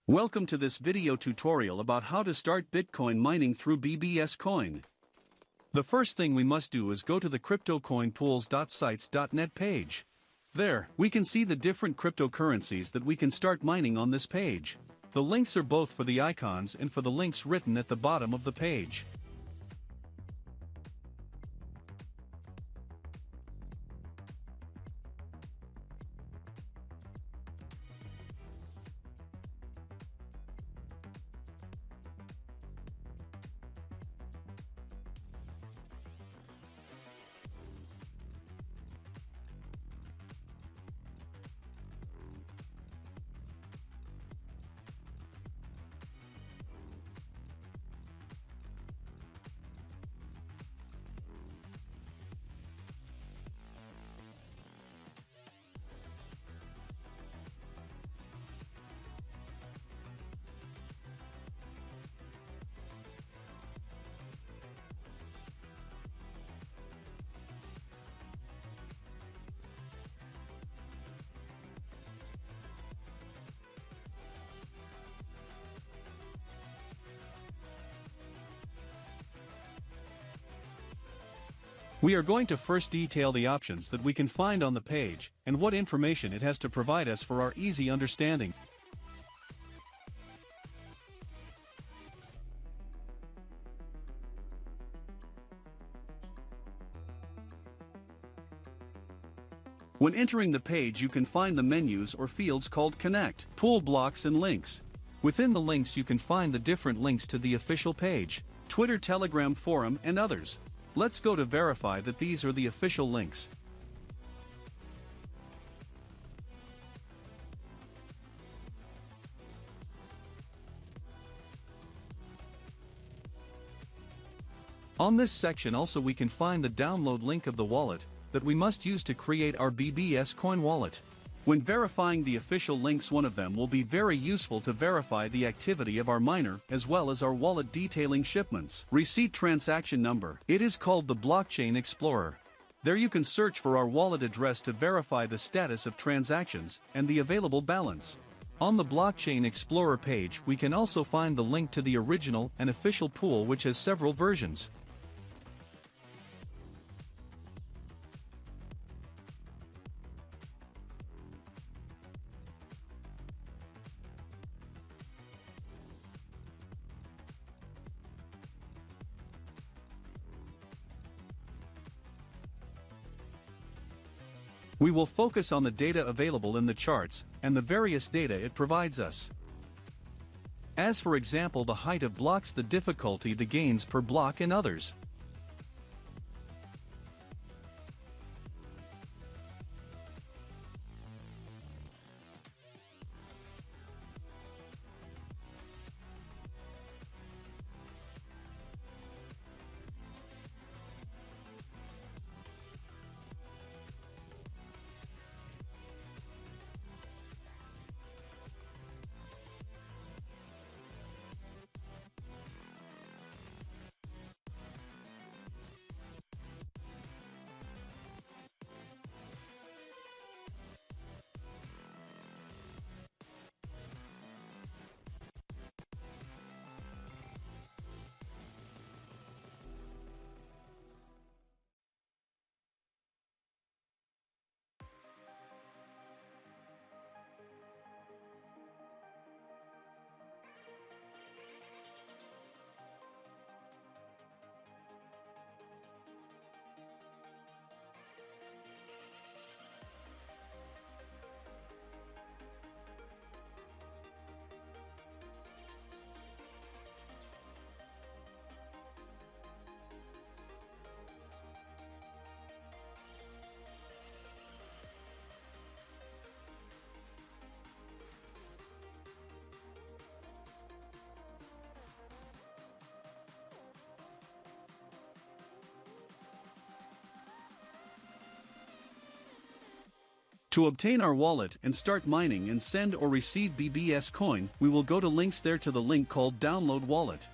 Welcome to this video tutorial about how to start Bitcoin mining through bbscoin. The first thing we must do is go to the criptocoinspools.sites.net page. There, we can see the different cryptocurrencies that we can start mining on this page. The links are both for the icons and for the links written at the bottom of the page. We are going to first detail the options that we can find on the page, and what information it has to provide us for our easy understanding. When entering the page, you can find the menus or fields called Connect, Pool Blocks and Links. Within the links you can find the different links to the official page, Twitter, Telegram, forum, and others. Let's go to verify that these are the official links. On this section also we can find the download link of the wallet that we must use to create our bbscoin wallet. When verifying the official links, one of them will be very useful to verify the activity of our miner as well as our wallet detailing shipments. Receipt transaction number. It is called the Blockchain Explorer. There you can search for our wallet address to verify the status of transactions and the available balance. On the Blockchain Explorer page we can also find the link to the original and official pool, which has several versions. We will focus on the data available in the charts and the various data it provides us. As for example, the height of blocks, the difficulty, the gains per block, and others. To obtain our wallet and start mining and send or receive bbscoin, we will go to links there to the link called Download Wallet.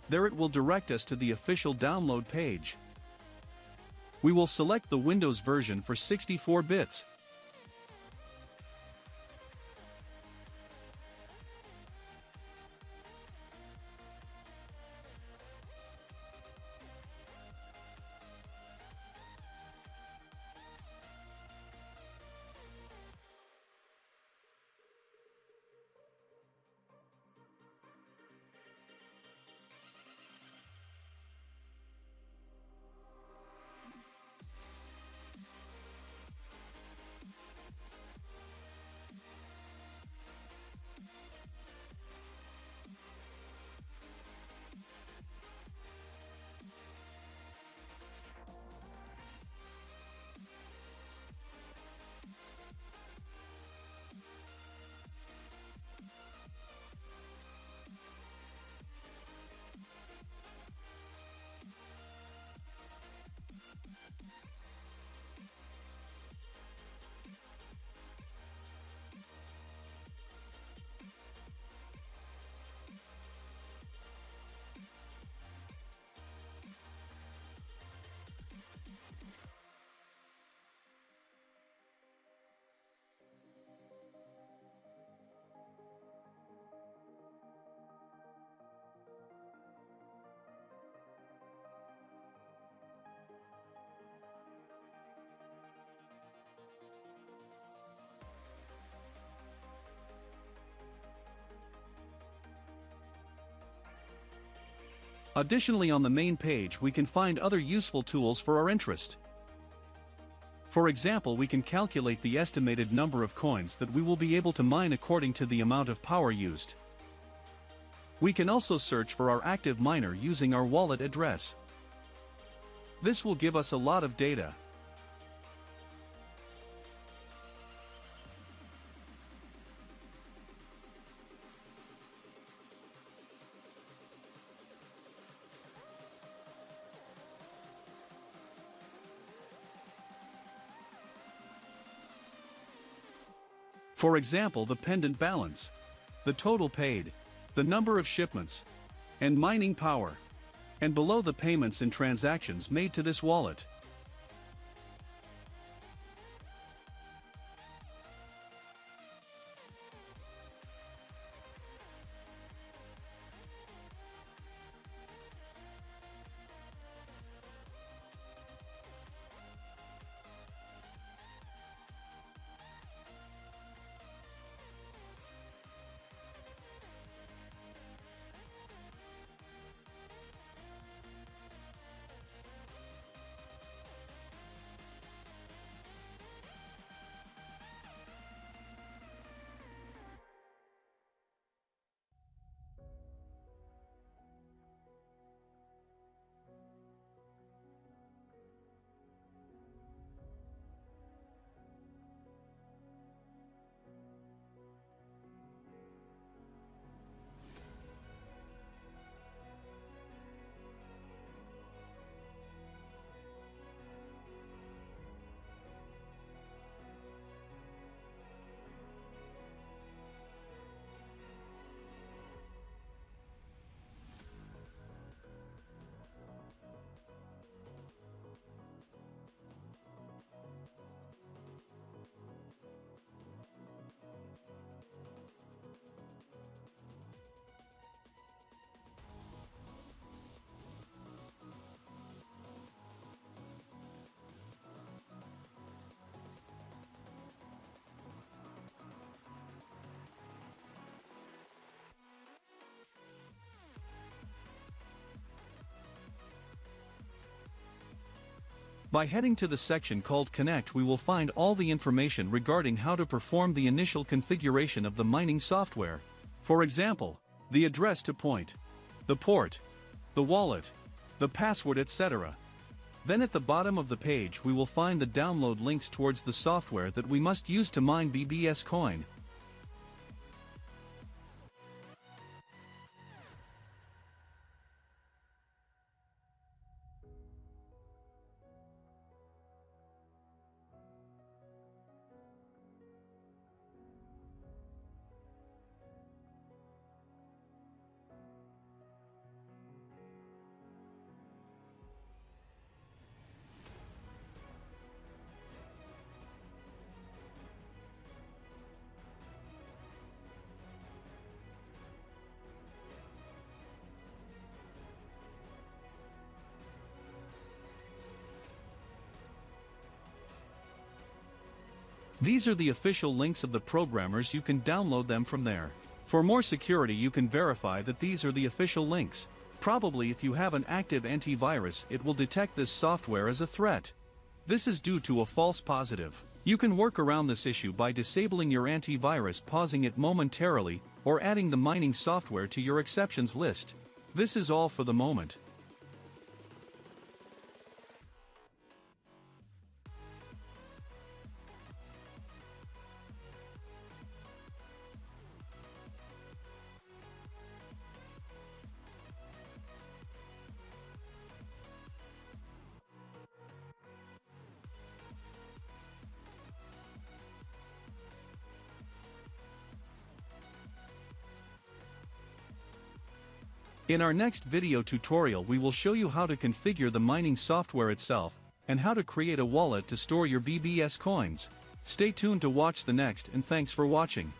There it will direct us to the official download page. We will select the Windows version for 64 bits. Additionally, on the main page we can find other useful tools for our interest. For example, we can calculate the estimated number of coins that we will be able to mine according to the amount of power used. We can also search for our active miner using our wallet address. This will give us a lot of data. For example, the pendant balance, the total paid, the number of shipments, and mining power, and below the payments and transactions made to this wallet. By heading to the section called Connect, we will find all the information regarding how to perform the initial configuration of the mining software. For example, the address to point, the port, the wallet, the password, etc. Then at the bottom of the page we will find the download links towards the software that we must use to mine bbscoin. These are the official links of the programmers. You can download them from there. For more security, you can verify that these are the official links. Probably if you have an active antivirus, it will detect this software as a threat. This is due to a false positive. You can work around this issue by disabling your antivirus, pausing it momentarily, or adding the mining software to your exceptions list. This is all for the moment. In our next video tutorial we will show you how to configure the mining software itself, and how to create a wallet to store your BBS coins. Stay tuned to watch the next, and thanks for watching.